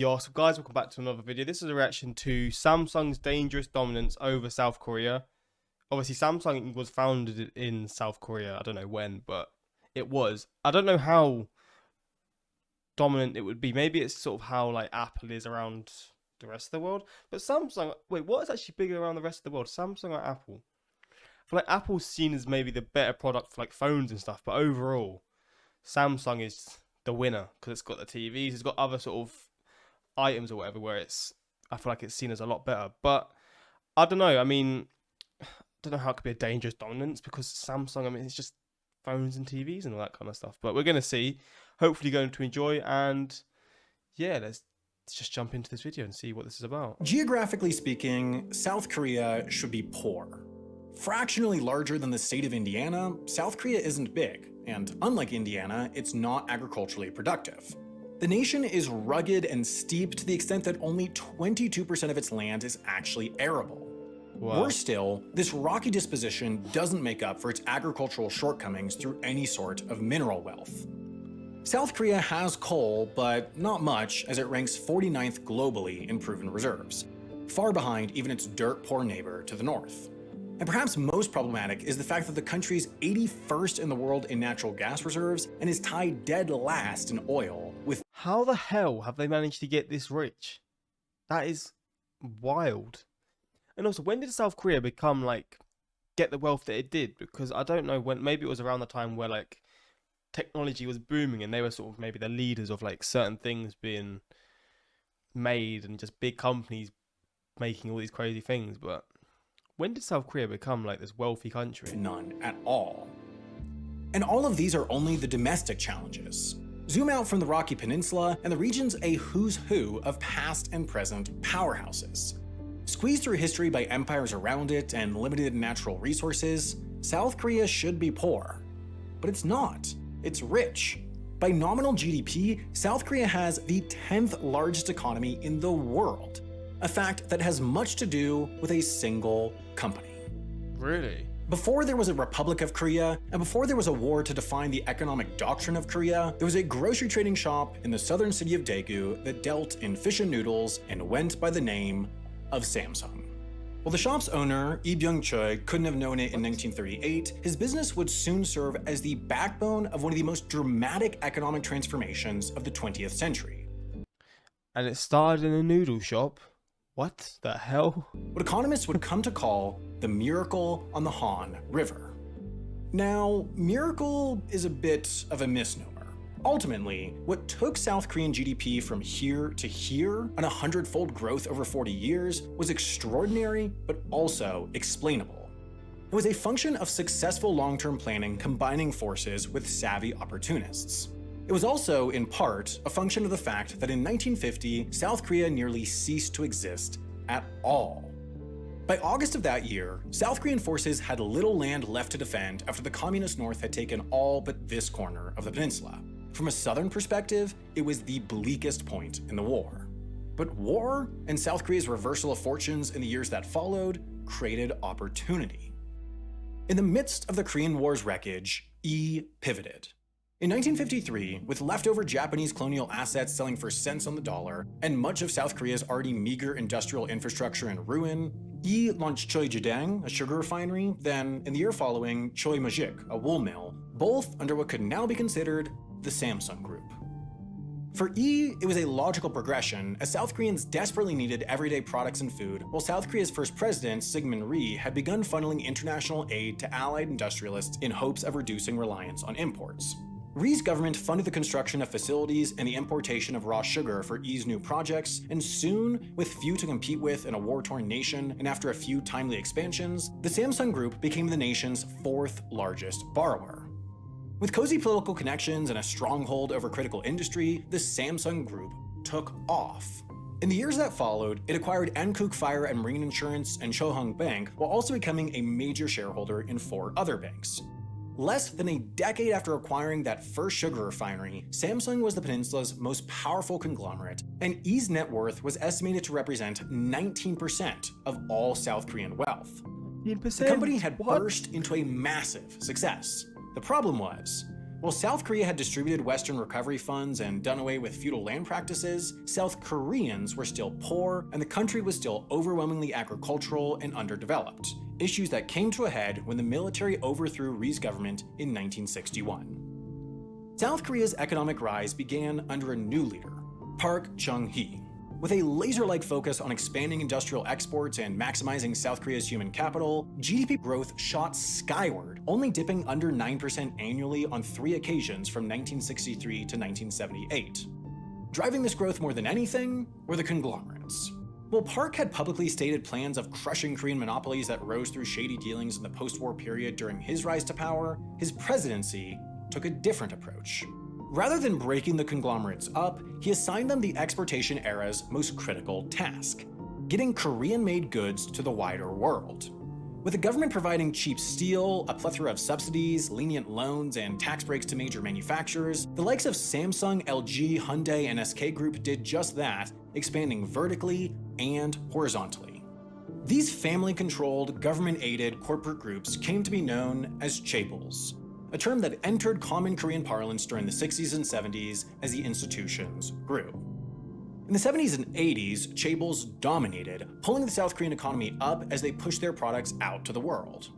Yo, so guys, welcome back to another video. This is a reaction to Samsung's dangerous dominance over South Korea. Obviously, Samsung was founded in South Korea. I don't know when, but it was. I don't know how dominant it would be. Maybe it's sort of how like Apple is around the rest of the world. But Samsung, wait, what is actually bigger around the rest of the world? Samsung or Apple? I feel like Apple's seen as maybe the better product for like phones and stuff, but overall, Samsung is the winner because it's got the TVs, it's got other sort of items or whatever where I feel like it's seen as a lot better. But I don't know. I mean, I don't know how it could be a dangerous dominance because Samsung, I mean, it's just phones and TVs and all that kind of stuff. But we're going to see. Hopefully going to enjoy. And yeah, let's just jump into this video and see what this is about. Geographically speaking, South Korea should be poor. Fractionally larger than the state of Indiana, South Korea isn't big, and unlike Indiana, it's not agriculturally productive. The nation is rugged and steep to the extent that only 22% of its land is actually arable. Wow. Worse still, this rocky disposition doesn't make up for its agricultural shortcomings through any sort of mineral wealth. South Korea has coal, but not much, as it ranks 49th globally in proven reserves, far behind even its dirt-poor neighbor to the north. And perhaps most problematic is the fact that the country's 81st in the world in natural gas reserves and is tied dead last in oil with... How the hell have they managed to get this rich? That is wild. And also, when did South Korea become like get the wealth that it did? Because I don't know when. Maybe it was around the time where like technology was booming and they were sort of maybe the leaders of like certain things being made and just big companies making all these crazy things. But when did South Korea become like this wealthy country? None at all. And all of these are only the domestic challenges. Zoom out from the Rocky Peninsula and the region's a who's who of past and present powerhouses. Squeezed through history by empires around it and limited natural resources, South Korea should be poor. But it's not. It's rich. By nominal GDP, South Korea has the 10th largest economy in the world, a fact that has much to do with a single company. Really? Before there was a Republic of Korea, and before there was a war to define the economic doctrine of Korea, there was a grocery trading shop in the southern city of Daegu that dealt in fish and noodles and went by the name of Samsung. While the shop's owner, Lee Byung-chul, couldn't have known it in 1938, his business would soon serve as the backbone of one of the most dramatic economic transformations of the 20th century. And it started in a noodle shop? What the hell? What economists would come to call the miracle on the Han River. Now, miracle is a bit of a misnomer. Ultimately, what took South Korean GDP from here to here on a 100-fold growth over 40 years was extraordinary, but also explainable. It was a function of successful long-term planning combining forces with savvy opportunists. It was also, in part, a function of the fact that in 1950, South Korea nearly ceased to exist at all. By August of that year, South Korean forces had little land left to defend after the communist North had taken all but this corner of the peninsula. From a southern perspective, it was the bleakest point in the war. But war and South Korea's reversal of fortunes in the years that followed created opportunity. In the midst of the Korean War's wreckage, Lee pivoted. In 1953, with leftover Japanese colonial assets selling for cents on the dollar, and much of South Korea's already meager industrial infrastructure in ruin, Lee launched Choi Jidang, a sugar refinery, then, in the year following, Choi Majik, a wool mill, both under what could now be considered the Samsung Group. For Lee, it was a logical progression, as South Koreans desperately needed everyday products and food, while South Korea's first president, Syngman Rhee, had begun funneling international aid to allied industrialists in hopes of reducing reliance on imports. Rhee's government funded the construction of facilities and the importation of raw sugar for Lee's new projects, and soon, with few to compete with in a war-torn nation, and after a few timely expansions, the Samsung Group became the nation's 4th largest borrower. With cozy political connections and a stronghold over critical industry, the Samsung Group took off. In the years that followed, it acquired Enkook Fire and Marine Insurance and Chohung Bank, while also becoming a major shareholder in 4 other banks. Less than a decade after acquiring that first sugar refinery, Samsung was the peninsula's most powerful conglomerate, and Lee's net worth was estimated to represent 19% of all South Korean wealth. 19%? The company had burst into a massive success. The problem was, While South Korea had distributed Western recovery funds and done away with feudal land practices, South Koreans were still poor and the country was still overwhelmingly agricultural and underdeveloped, issues that came to a head when the military overthrew Rhee's government in 1961. South Korea's economic rise began under a new leader, Park Chung-hee. With a laser-like focus on expanding industrial exports and maximizing South Korea's human capital, GDP growth shot skyward, only dipping under 9% annually on 3 occasions from 1963 to 1978. Driving this growth more than anything were the conglomerates. While Park had publicly stated plans of crushing Korean monopolies that rose through shady dealings in the post-war period during his rise to power, his presidency took a different approach. Rather than breaking the conglomerates up, he assigned them the exportation era's most critical task: getting Korean-made goods to the wider world. With the government providing cheap steel, a plethora of subsidies, lenient loans, and tax breaks to major manufacturers, the likes of Samsung, LG, Hyundai, and SK Group did just that, expanding vertically and horizontally. These family-controlled, government-aided corporate groups came to be known as chaebols, a term that entered common Korean parlance during the 60s and 70s as the institutions grew. In the 70s and 80s, chaebols dominated, pulling the South Korean economy up as they pushed their products out to the world.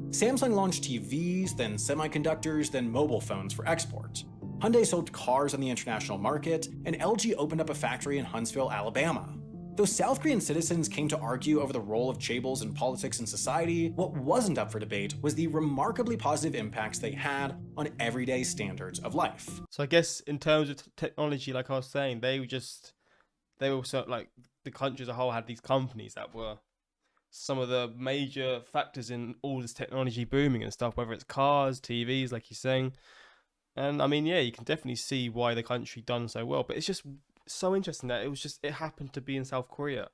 Samsung launched TVs, then semiconductors, then mobile phones for export. Hyundai sold cars on the international market, and LG opened up a factory in Huntsville, Alabama. Though South Korean citizens came to argue over the role of chaebols in politics and society, what wasn't up for debate was the remarkably positive impacts they had on everyday standards of life. So I guess in terms of technology, like I was saying, they also, like, the country as a whole had these companies that were some of the major factors in all this technology booming and stuff, whether it's cars, TVs, like you're saying. And I mean, yeah, you can definitely see why the country done so well, but it's just so interesting that it happened to be in South Korea.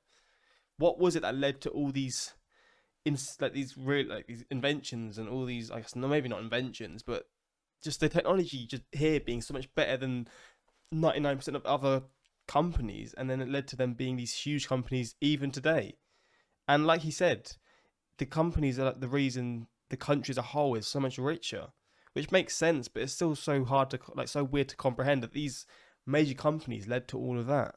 What was it that led to all these these inventions and all these, I guess, no, maybe not inventions, but just the technology just here being so much better than 99% of other companies, and then it led to them being these huge companies even today. And like he said, the companies are the reason the country as a whole is so much richer, which makes sense, but it's still so hard to, like, so weird to comprehend that these major companies led to all of that.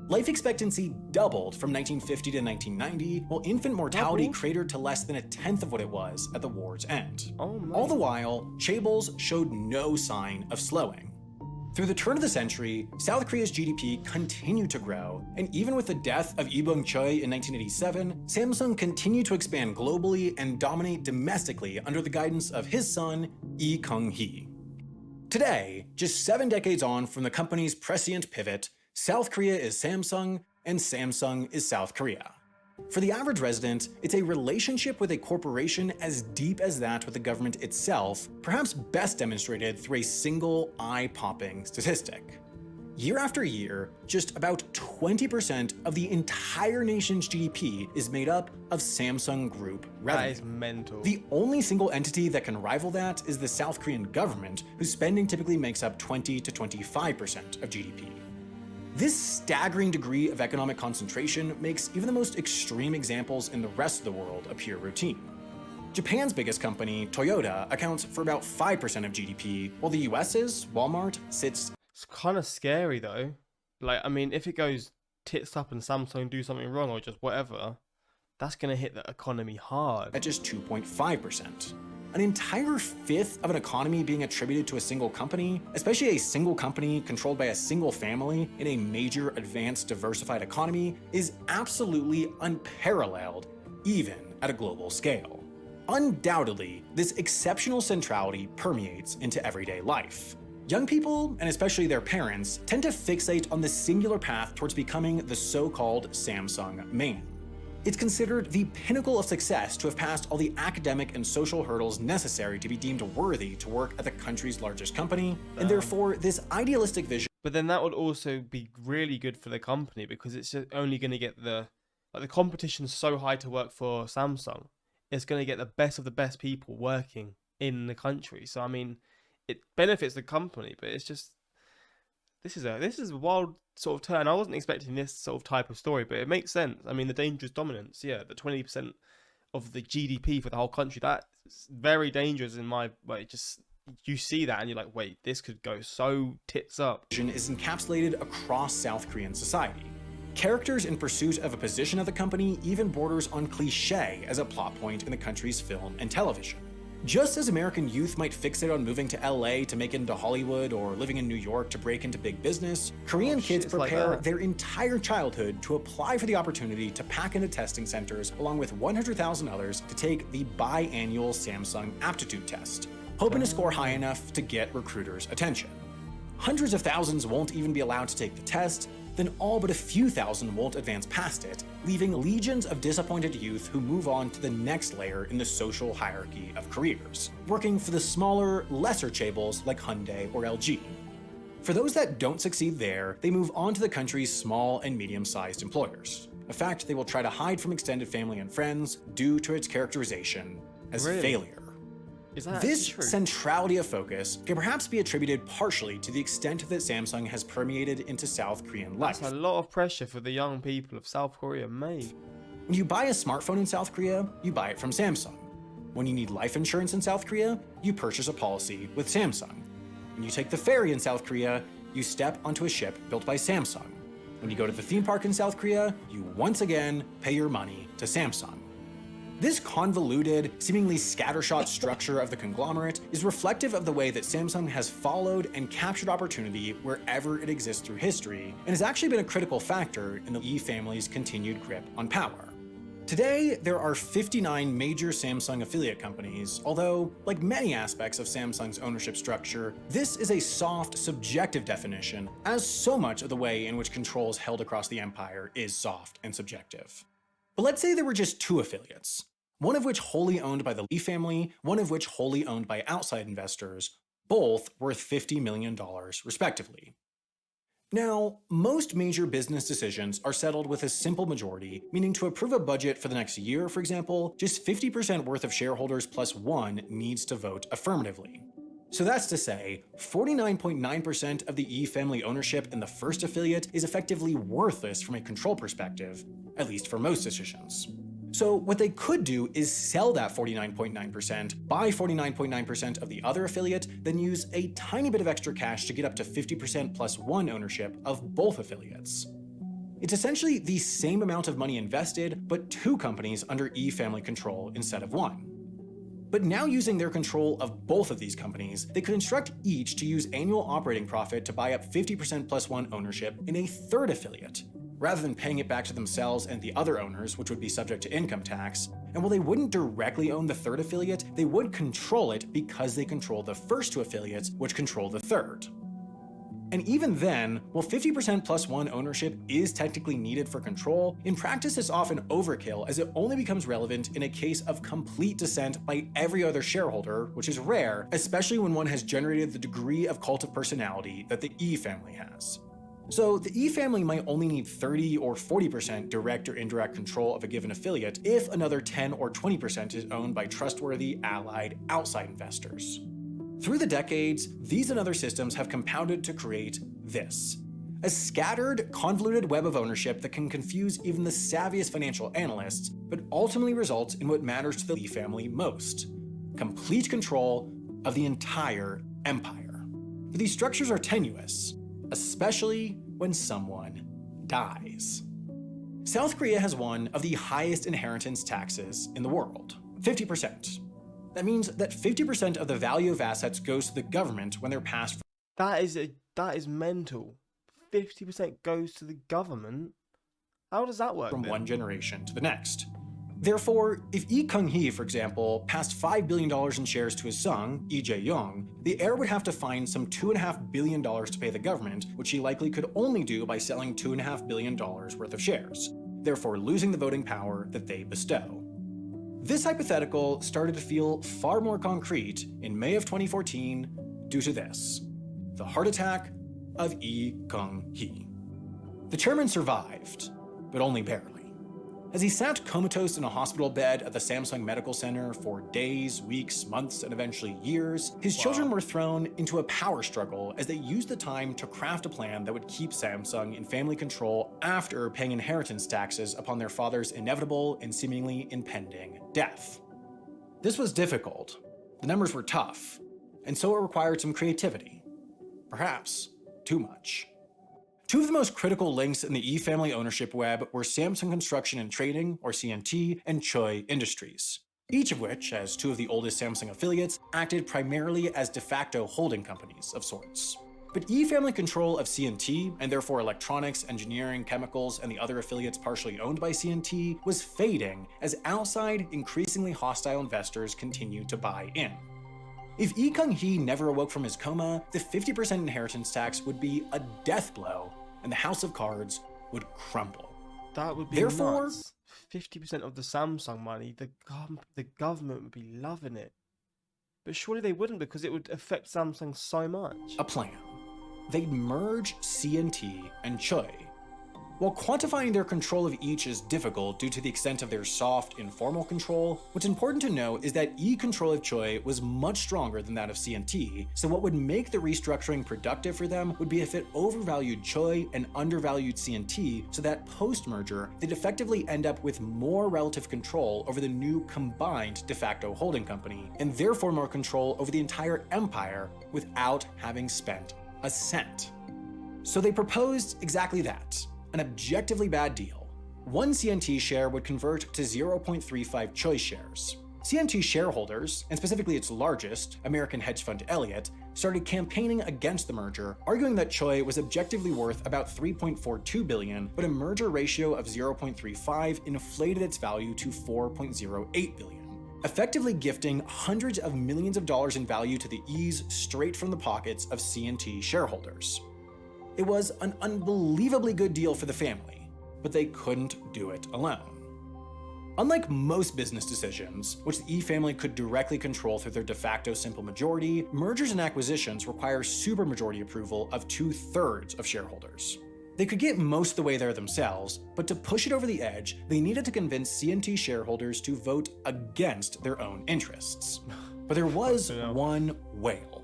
Life expectancy doubled from 1950 to 1990, while infant mortality cratered to less than 1/10 of what it was at the war's end. All the while, chaebols showed no sign of slowing. Through the turn of the century, South Korea's GDP continued to grow, and even with the death of Lee Bong-choi in 1987, Samsung continued to expand globally and dominate domestically under the guidance of his son, Lee Kung-hee. Today, just 7 decades on from the company's prescient pivot, South Korea is Samsung, and Samsung is South Korea. For the average resident, it's a relationship with a corporation as deep as that with the government itself, perhaps best demonstrated through a single eye-popping statistic. Year after year, just about 20% of the entire nation's GDP is made up of Samsung Group revenue. That is mental. The only single entity that can rival that is the South Korean government, whose spending typically makes up 20 to 25% of GDP. This staggering degree of economic concentration makes even the most extreme examples in the rest of the world appear routine. Japan's biggest company, Toyota, accounts for about 5% of GDP, while the US's Walmart sits... It's kind of scary though. Like, I mean, if it goes tits up and Samsung do something wrong or just whatever, that's going to hit the economy hard. at just 2.5%. An entire fifth of an economy being attributed to a single company, especially a single company controlled by a single family in a major advanced diversified economy, is absolutely unparalleled, even at a global scale. Undoubtedly, this exceptional centrality permeates into everyday life. Young people, and especially their parents, tend to fixate on the singular path towards becoming the so-called Samsung man. It's considered the pinnacle of success to have passed all the academic and social hurdles necessary to be deemed worthy to work at the country's largest company, and therefore this idealistic vision... But then that would also be really good for the company, because it's just only going to get the competition's so high to work for Samsung. It's going to get the best of the best people working in the country. So I mean, it benefits the company, but it's just, this is a wild sort of turn. I wasn't expecting this sort of type of story, but it makes sense. I mean, the dangerous dominance, yeah, the 20% of the GDP for the whole country, that's very dangerous in my way. Just, you see that and you're like, wait, this could go so tits up. Is encapsulated across South Korean society. Characters in pursuit of a position at the company even borders on cliché as a plot point in the country's film and television. Just as American youth might fixate on moving to LA to make it into Hollywood or living in New York to break into big business, Korean kids it's like prepare that. their entire childhood to apply for the opportunity to pack into testing centers along with 100,000 others to take the biannual Samsung aptitude test, hoping to score high enough to get recruiters' attention. Hundreds of thousands won't even be allowed to take the test, then all but a few thousand won't advance past it, leaving legions of disappointed youth who move on to the next layer in the social hierarchy of careers, working for the smaller, lesser chaebols like Hyundai or LG. For those that don't succeed there, they move on to the country's small and medium-sized employers, a fact they will try to hide from extended family and friends due to its characterization as Really? failure. Is that This true? centrality of focus can perhaps be attributed partially to the extent that Samsung has permeated into South Korean life. That's a lot of pressure for the young people of South Korea, mate. When you buy a smartphone in South Korea, you buy it from Samsung. When you need life insurance in South Korea, you purchase a policy with Samsung. When you take the ferry in South Korea, you step onto a ship built by Samsung. When you go to the theme park in South Korea, you once again pay your money to Samsung. This convoluted, seemingly scattershot structure of the conglomerate is reflective of the way that Samsung has followed and captured opportunity wherever it exists through history, and has actually been a critical factor in the Lee family's continued grip on power. Today, there are 59 major Samsung affiliate companies, although, like many aspects of Samsung's ownership structure, this is a soft, subjective definition, as so much of the way in which control is held across the empire is soft and subjective. But let's say there were just two affiliates, one of which wholly owned by the Lee family, one of which wholly owned by outside investors, both worth $50 million respectively. Now, most major business decisions are settled with a simple majority, meaning to approve a budget for the next year, for example, just 50% worth of shareholders plus one needs to vote affirmatively. So that's to say, 49.9% of the E family ownership in the first affiliate is effectively worthless from a control perspective, at least for most decisions. So what they could do is sell that 49.9%, buy 49.9% of the other affiliate, then use a tiny bit of extra cash to get up to 50% plus one ownership of both affiliates. It's essentially the same amount of money invested, but two companies under E family control instead of one. But now using their control of both of these companies, they could instruct each to use annual operating profit to buy up 50% plus one ownership in a third affiliate, rather than paying it back to themselves and the other owners, which would be subject to income tax. And while they wouldn't directly own the third affiliate, they would control it because they control the first two affiliates, which control the third. And even then, while 50% plus one ownership is technically needed for control, in practice it's often overkill as it only becomes relevant in a case of complete dissent by every other shareholder, which is rare, especially when one has generated the degree of cult of personality that the E family has. So the E family might only need 30 or 40% direct or indirect control of a given affiliate if another 10 or 20% is owned by trustworthy, allied, outside investors. Through the decades, these and other systems have compounded to create this: a scattered, convoluted web of ownership that can confuse even the savviest financial analysts, but ultimately results in what matters to the Lee family most: complete control of the entire empire. But these structures are tenuous, especially when someone dies. South Korea has one of the highest inheritance taxes in the world, 50%. That means that 50% of the value of assets goes to the government when they're passed That is mental. 50% goes to the government. How does that work from then? one generation to the next. Therefore, if Lee Kung-hee, for example, passed $5 billion in shares to his son, Lee Jae-young, the heir would have to find some $2.5 billion to pay the government, which he likely could only do by selling $2.5 billion worth of shares, therefore losing the voting power that they bestow. This hypothetical started to feel far more concrete in May of 2014 due to this: the heart attack of Lee Kung-hee. The chairman survived, but only barely. As he sat comatose in a hospital bed at the Samsung Medical Center for days, weeks, months, and eventually years, his children were thrown into a power struggle as they used the time to craft a plan that would keep Samsung in family control after paying inheritance taxes upon their father's inevitable and seemingly impending death. This was difficult. The numbers were tough. and so it required some creativity. Perhaps too much. Two of the most critical links in the E family ownership web were Samsung Construction and Trading, or CNT, and Choi Industries, each of which, as two of the oldest Samsung affiliates, acted primarily as de facto holding companies of sorts. But E family control of CNT, and therefore electronics, engineering, chemicals, and the other affiliates partially owned by CNT, was fading as outside, increasingly hostile investors continued to buy in. If Lee Kung-hee never awoke from his coma, the 50% inheritance tax would be a death blow, and the House of Cards would crumble. That would be Therefore, nuts. 50% of the Samsung money, the government would be loving it. But surely they wouldn't, because it would affect Samsung so much. a plan. They'd merge CNT and Choi. While quantifying their control of each is difficult due to the extent of their soft, informal control, what's important to note is that E control of Choi was much stronger than that of CNT, so what would make the restructuring productive for them would be if it overvalued Choi and undervalued CNT, so that post-merger, they'd effectively end up with more relative control over the new combined de facto holding company, and therefore more control over the entire empire without having spent a cent. So they proposed exactly that. An objectively bad deal. One CNT share would convert to 0.35 Choi shares. CNT shareholders, and specifically its largest, American hedge fund Elliott, started campaigning against the merger, arguing that Choi was objectively worth about $3.42 billion, but a merger ratio of 0.35 inflated its value to $4.08 billion, effectively gifting hundreds of millions of dollars in value to the E's straight from the pockets of CNT shareholders. It was an unbelievably good deal for the family, but they couldn't do it alone. Unlike most business decisions, which the E family could directly control through their de facto simple majority, mergers and acquisitions require supermajority approval of 2/3 of shareholders. They could get most of the way there themselves, but to push it over the edge, they needed to convince CNT shareholders to vote against their own interests. But there was one whale.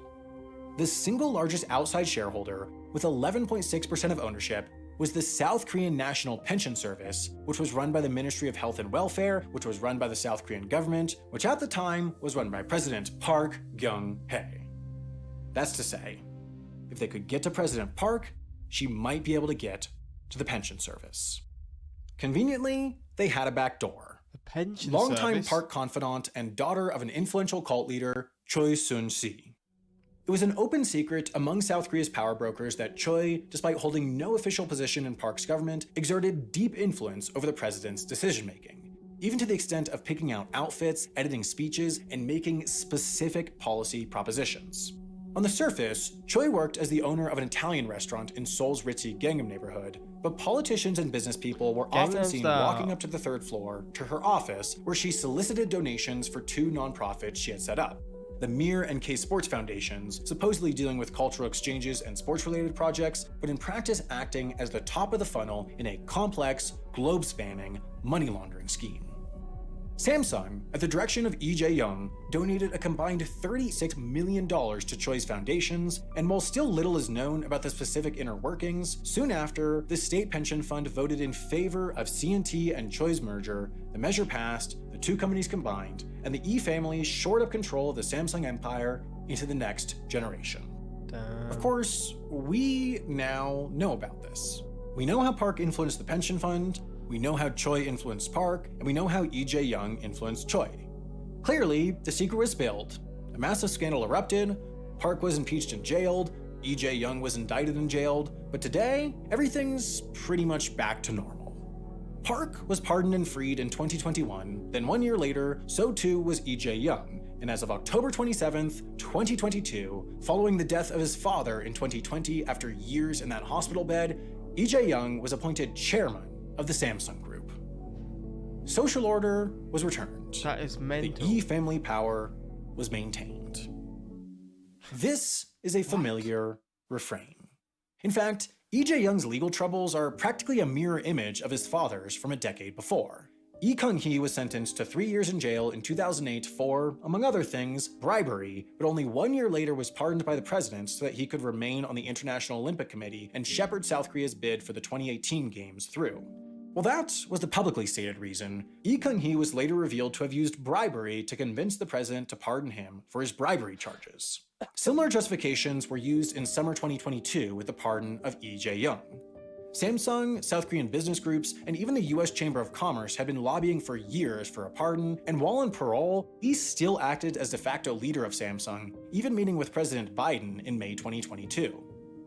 The single largest outside shareholder, with 11.6% of ownership, was the South Korean National Pension Service, which was run by the Ministry of Health and Welfare, which was run by the South Korean government, which at the time was run by President Park Geun-hye. That's to say, if they could get to President Park, she might be able to get to the pension service. Conveniently, they had a back door. The pension Longtime service? Park confidant and daughter of an influential cult leader, Choi Soon-si. It was an open secret among South Korea's power brokers that Choi, despite holding no official position in Park's government, exerted deep influence over the president's decision-making, even to the extent of picking out outfits, editing speeches, and making specific policy propositions. On the surface, Choi worked as the owner of an Italian restaurant in Seoul's ritzy Gangnam neighborhood, but politicians and business people were often seen walking up to the third floor to her office, where she solicited donations for two nonprofits she had set up. The Mir and K Sports Foundations, supposedly dealing with cultural exchanges and sports-related projects, but in practice acting as the top of the funnel in a complex, globe-spanning money laundering scheme. Samsung, at the direction of Lee Jae-young, donated a combined $36 million to Choi's foundations, and while still little is known about the specific inner workings, soon after, the state pension fund voted in favor of CNT and Choi's merger, the measure passed, the two companies combined, and the E family shored up control of the Samsung empire into the next generation. Damn. Of course, we now know about this. We know how Park influenced the pension fund, we know how Choi influenced Park, and we know how Lee Jae-young influenced Choi. Clearly, the secret was spilled, a massive scandal erupted, Park was impeached and jailed, Lee Jae-young was indicted and jailed, but today, everything's pretty much back to normal. Park was pardoned and freed in 2021, then 1 year later, so too was Lee Jae-young, and as of October 27th, 2022, following the death of his father in 2020 after years in that hospital bed, Lee Jae-young was appointed chairman of the Samsung Group. Social order was returned. That is mental. The E family power was maintained. This is a familiar refrain. In fact, Lee Jae-young's legal troubles are practically a mirror image of his father's from a decade before. Lee Kung-hee was sentenced to 3 years in jail in 2008 for, among other things, bribery, but only 1 year later was pardoned by the president so that he could remain on the International Olympic Committee and shepherd South Korea's bid for the 2018 Games through. While that was the publicly stated reason, Lee Kung-hee was later revealed to have used bribery to convince the president to pardon him for his bribery charges. Similar justifications were used in summer 2022 with the pardon of Lee Jae-young. Samsung, South Korean business groups, and even the US Chamber of Commerce had been lobbying for years for a pardon, and while on parole, Lee still acted as de facto leader of Samsung, even meeting with President Biden in May 2022.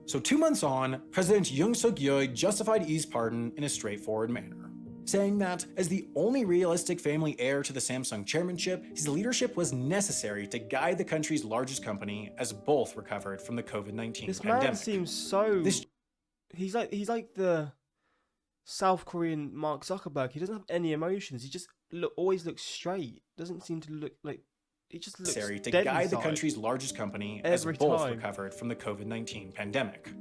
So 2 months on, President Yoon Suk-yeol justified Lee's pardon in a straightforward manner, saying that as the only realistic family heir to the Samsung chairmanship, his leadership was necessary to guide the country's largest company as both recovered from the COVID-19 This pandemic. man seems so... He's like the South Korean Mark Zuckerberg. He doesn't have any emotions. He just always looks straight. Doesn't seem to look like... He just looks necessary to dead guide inside. the country's largest company Every as both time. recovered from the COVID-19 pandemic.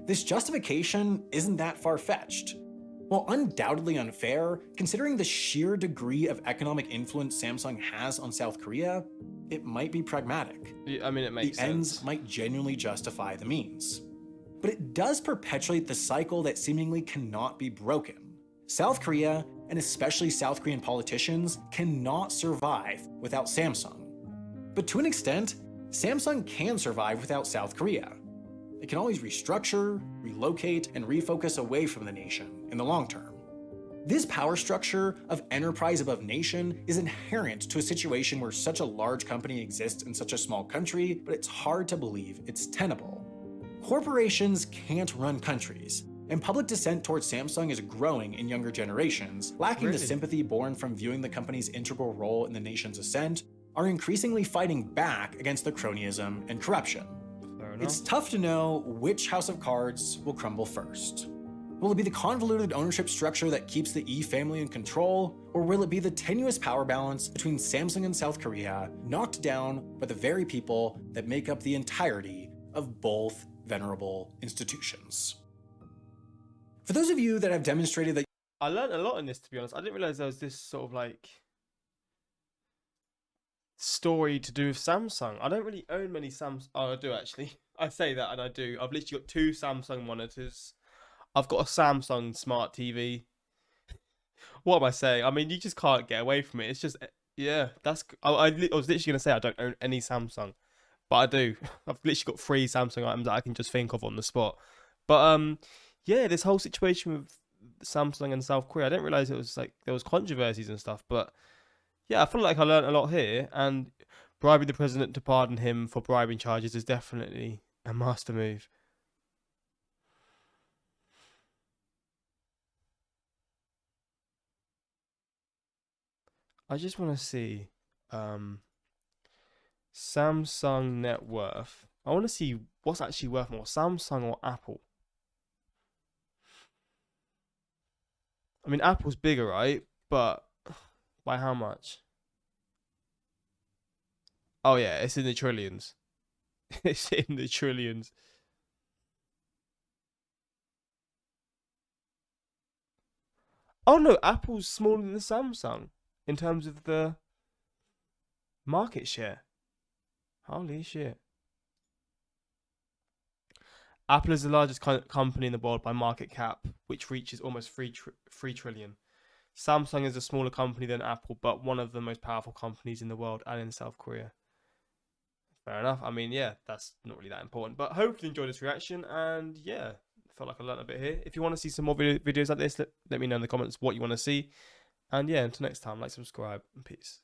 This justification isn't that far-fetched. While undoubtedly unfair, considering the sheer degree of economic influence Samsung has on South Korea, it might be pragmatic. I mean, it makes The sense. ends might genuinely justify the means. But it does perpetuate the cycle that seemingly cannot be broken. South Korea, and especially South Korean politicians, cannot survive without Samsung. But to an extent, Samsung can survive without South Korea. It can always restructure, relocate, and refocus away from the nation in the long term. This power structure of enterprise above nation is inherent to a situation where such a large company exists in such a small country, but it's hard to believe it's tenable. Corporations can't run countries, and public dissent towards Samsung is growing in younger generations, lacking the Really? sympathy born from viewing the company's integral role in the nation's ascent, are increasingly fighting back against the cronyism and corruption. Fair It's enough. tough to know which house of cards will crumble first. Will it be the convoluted ownership structure that keeps the Lee family in control, or will it be the tenuous power balance between Samsung and South Korea, knocked down by the very people that make up the entirety of both venerable institutions? For those of you that have demonstrated that I learned a lot in this, to be honest. I didn't realize there was this sort of like story to do with Samsung. I don't really own many Samsung. Oh, I do actually. I say that and I do. I've literally got 2 Samsung monitors. I've got a Samsung smart TV. What am I saying? I mean, you just can't get away from it. It's just, yeah, that's. I was literally going to say I don't own any Samsung, but I do. I've literally got 3 Samsung items that I can just think of on the spot. But yeah, this whole situation with Samsung and South Korea, I didn't realize it was like there was controversies and stuff. But yeah, I feel like I learned a lot here, and bribing the president to pardon him for bribing charges is definitely a master move. I just want to see Samsung net worth. I want to see what's actually worth more, Samsung or Apple. I mean, Apple's bigger, right? But by how much? Oh yeah, it's in the trillions. It's in the trillions. Oh no, Apple's smaller than Samsung in terms of the market share. Holy shit. Apple is the largest company in the world by market cap, which reaches almost 3 trillion. Samsung is a smaller company than Apple, but one of the most powerful companies in the world and in South Korea. Fair enough. I mean, yeah, that's not really that important. But hopefully you enjoyed this reaction. And yeah, felt like I learned a bit here. If you want to see some more videos like this, let me know in the comments what you want to see. And yeah, until next time, like, subscribe, and peace.